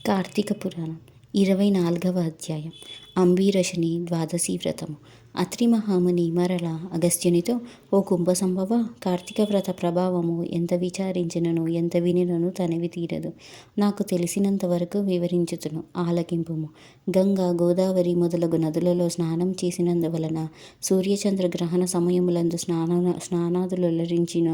కార్తీక పురాణం 24వ అధ్యాయం. అంబీరశుని ద్వాదశి వ్రతము. అత్రి మహాముని మరల అగస్త్యునితో, ఓ కుంభసంభవ, కార్తీక వ్రత ప్రభావము ఎంత విచారించినను ఎంత వినినను తనివి తీరదు. నాకు తెలిసినంత వరకు వివరించుతును, ఆలకింపుము. గంగా, గోదావరి మొదలగు నదులలో స్నానం చేసినందువలన సూర్యచంద్ర గ్రహణ సమయములందు స్నానాదులరించిన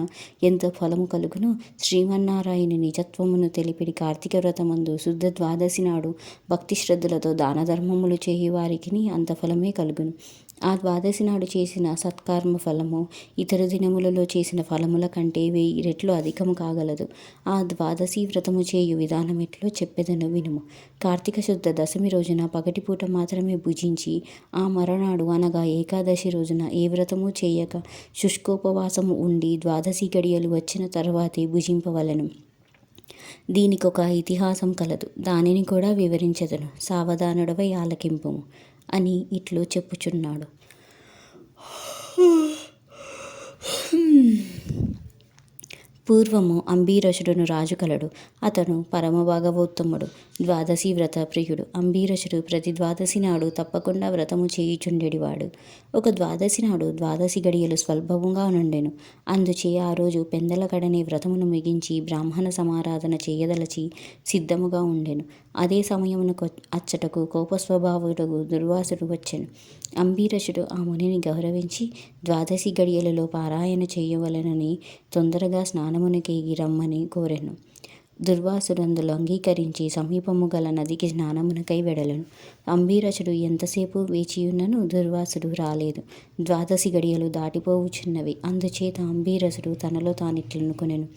ఎంతో ఫలము కలుగును. శ్రీమన్నారాయణుని నిజత్వమును తెలిపిడి కార్తీక వ్రతమందు శుద్ధ ద్వాదశి నాడు భక్తి శ్రద్ధలతో దాన ధర్మములు చేయువారికి అంత ఫలమే కలుగును. ఆ ద్వాదశి నాడు చేసిన సత్కర్మ ఫలము ఇతర దినములలో చేసిన ఫలముల కంటే 1000 రెట్లు అధికము కాగలదు. ఆ ద్వాదశి వ్రతము చేయు విధానమెట్లో చెప్పెదను వినుము. కార్తీక శుద్ధ దశమి రోజున పగటిపూట మాత్రమే భుజించి, ఆ మరనాడు అనగా ఏకాదశి రోజున ఏ వ్రతము చేయక శుష్కోపవాసము ఉండి ద్వాదశి గడియలు వచ్చిన తరువాతే భుజింపవలెను. దీనికొక ఇతిహాసం కలదు, దానిని కూడా వివరించెదను, సావధానుడవై ఆలకింపుము అని ఇట్లు చెప్పుచున్నాడు. పూర్వము అంబీరసుడును రాజు కలడు. అతను పరమభాగవోత్తముడు, ద్వాదశి వ్రత ప్రియుడు. అంబీరసుడు ప్రతి ద్వాదశి నాడు తప్పకుండా వ్రతము చేయుచుండెడివాడు. ఒక ద్వాదశి నాడు ద్వాదశి గడియలు స్వల్పముగా నుండెను. అందుచే ఆ రోజు పెందల కడనే వ్రతమును ముగించి బ్రాహ్మణ సమారాధన చేయదలచి సిద్ధముగా ఉండెను. అదే సమయమునకు అచ్చటకు కోపస్వభావుడు దుర్వాసుడు వచ్చెను. అంబీరసుడు ఆ మునిని గౌరవించి ద్వాదశి గడియలలో పారాయణ చేయవలెనని తొందరగా స్నానమునకేగి రమ్మని కోరెను. దుర్వాసుడు అందులో అంగీకరించి సమీపము గల నదికి స్నానమునకై వెడలెను. అంబీరసుడు ఎంతసేపు వేచియున్నను దుర్వాసుడు రాలేదు. ద్వాదశి గడియలు దాటిపోవుచున్నవి. అందుచేత అంబీరసుడు తనలో తానిట్లనుకొనెను,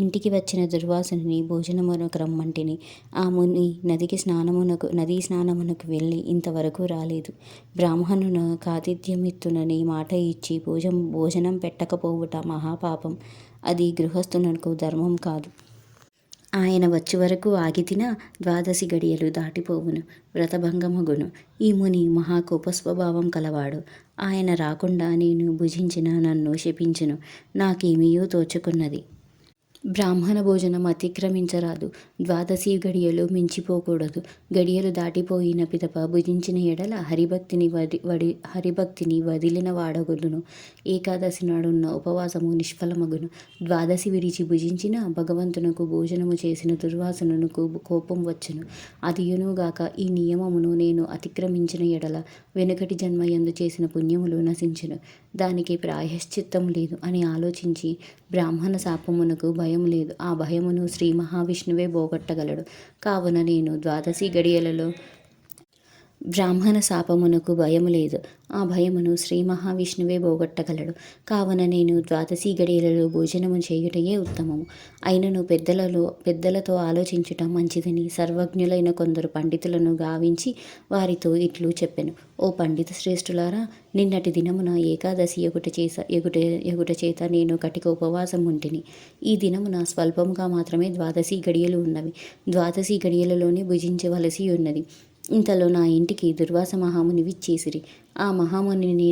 ఇంటికి వచ్చిన దుర్వాసుని భోజనమునకు రమ్మంటిని. ఆ ముని నదీ స్నానమునకు వెళ్ళి ఇంతవరకు రాలేదు. బ్రాహ్మణున కాతిథ్యమిత్తునని మాట ఇచ్చి భోజనం పెట్టకపోవుట మహాపాపం. అది గృహస్థునకు ధర్మం కాదు. ఆయన వచ్చి వరకు ఆగితిన ద్వాదశి గడియలు దాటిపోవును, వ్రతభంగమగును. ఈ ముని మహాకోపస్వభావం కలవాడు. ఆయన రాకుండా నేను భుజించిన నన్ను శపించును. నాకేమీయో తోచుకున్నది. బ్రాహ్మణ భోజనం అతిక్రమించరాదు. ద్వాదశి గడియలు మించిపోకూడదు. గడియలు దాటిపోయిన పిదప భుజించిన ఎడల హరిభక్తిని వదిలిన వాడగుదును. ఏకాదశి నాడున్న ఉపవాసము నిష్ఫలమగును. ద్వాదశి విడిచి భుజించిన భగవంతునకు భోజనము చేసిన దుర్వాసనకు కోపం వచ్చును. అదియునుగాక ఈ నియమమును నేను అతిక్రమించిన ఎడల వెనుకటి జన్మయందు చేసిన పుణ్యములు నశించును. దానికి ప్రాయశ్చిత్తము లేదు అని ఆలోచించి బ్రాహ్మణ శాపమునకు భయం లేదు. ఆ భయమును శ్రీ మహావిష్ణువే పోగొట్టగలడు. కావున నేను ద్వాదశి గడియలలో బ్రాహ్మణ శాపమునకు భయము లేదు. ఆ భయమును శ్రీ మహావిష్ణువే పోగొట్టగలడు. కావున నేను ద్వాదశి గడియలలో భోజనము చేయుటయే ఉత్తమము. అయినను పెద్దలతో ఆలోచించుట మంచిదని సర్వజ్ఞులైన కొందరు పండితులను గావించి వారితో ఇట్లు చెప్పెను. ఓ పండిత శ్రేష్ఠులారా, నిన్నటి దినమున ఏకాదశి ఎగుట చేత నేను కటిక ఉపవాసం ఉంటిని. ఈ దినమున స్వల్పముగా మాత్రమే ద్వాదశి గడియలు ఉన్నవి. ద్వాదశి గడియలలోనే భుజించవలసి ఉన్నది. ఇంతలో నా ఇంటికి దుర్వాస మహాముని విచ్చేసిరి. ఆ మహామునిని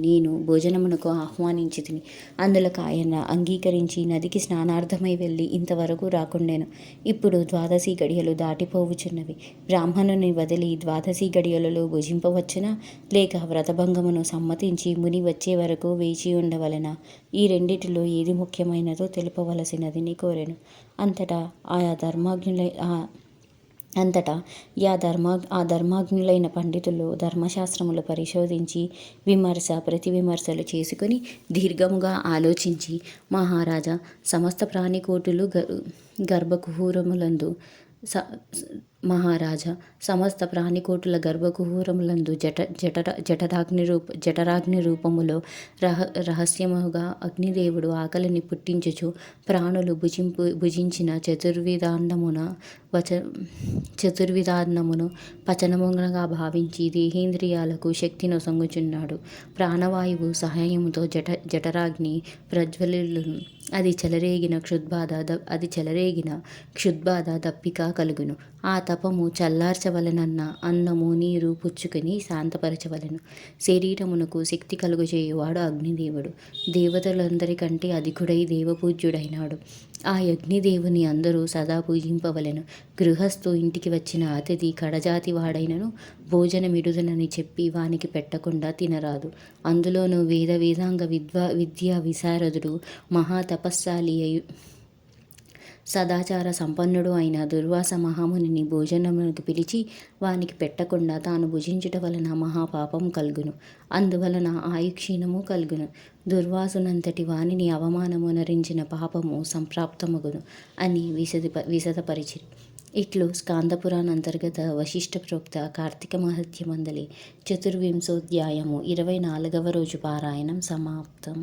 నేను భోజనమునకు ఆహ్వానించితిని. అందులకు ఆయన అంగీకరించి నదికి స్నానార్థమై వెళ్ళి ఇంతవరకు రాకుండెను. ఇప్పుడు ద్వాదశి గడియలు దాటిపోవుచున్నవి. బ్రాహ్మణుని వదిలి ద్వాదశి గడియలలో భుజింపవచ్చునా, లేక వ్రతభంగమును సమ్మతించి ముని వచ్చే వరకు వేచి ఉండవలెనా? ఈ రెండిటిలో ఏది ముఖ్యమైనదో తెలుపవలసినది కోరెను. అంతటా ఆ ధర్మాజ్ఞులైన పండితులు ధర్మశాస్త్రములు పరిశోధించి ప్రతివిమర్శలు చేసుకుని దీర్ఘముగా ఆలోచించి, మహారాజా, సమస్త ప్రాణికోటులు ప్రాణికోటుల గర్భకుహూరములందు జఠరాగ్ని రూపములో రహస్యముగా అగ్నిదేవుడు ఆకలిని పుట్టించుచు ప్రాణులు భుజించిన చతుర్విధాన్నమును పచనముగా భావించి దేహేంద్రియాలకు శక్తి నొసంగుచున్నాడు. ప్రాణవాయువు సహాయముతో జఠరాగ్ని ప్రజ్వలిల్లును. అది చెలరేగిన క్షుద్బాధ దప్పిక కలుగును. ఆ తపము చల్లార్చవలెనన్న అన్నము నీరు పుచ్చుకొని శాంతపరచవలెను. శరీరమునకు శక్తి కలుగజేయువాడు అగ్నిదేవుడు. దేవతలందరికంటే అధికుడై దేవపూజ్యుడైనాడు. ఆ యజ్ఞదేవుని అందరూ సదా పూజింపవలెను. గృహస్థు ఇంటికి వచ్చిన అతిథి కడజాతి వాడైనను భోజనమిడుదనని చెప్పి వానికి పెట్టకుండా తినరాదు. అందులోనూ వేదాంగ విద్యా విశారదుడు మహాతపస్శాలి అయి సదాచార సంపన్నుడు అయిన దుర్వాస మహామునిని భోజనమునకు పిలిచి వానికి పెట్టకుండా తాను భుజించుట వలన మహాపాపము కలుగును. అందువలన ఆయుక్షీణము కలుగును. దుర్వాసునంతటి వానిని అవమానమునరించిన పాపము సంప్రాప్తమగును అని విశదపరిచిరి. ఇట్లు స్కాందపురాణంతర్గత వశిష్ఠ ప్రోక్త కార్తీక మహత్యమందలి 24వ అధ్యాయము 24వ రోజు పారాయణం సమాప్తం.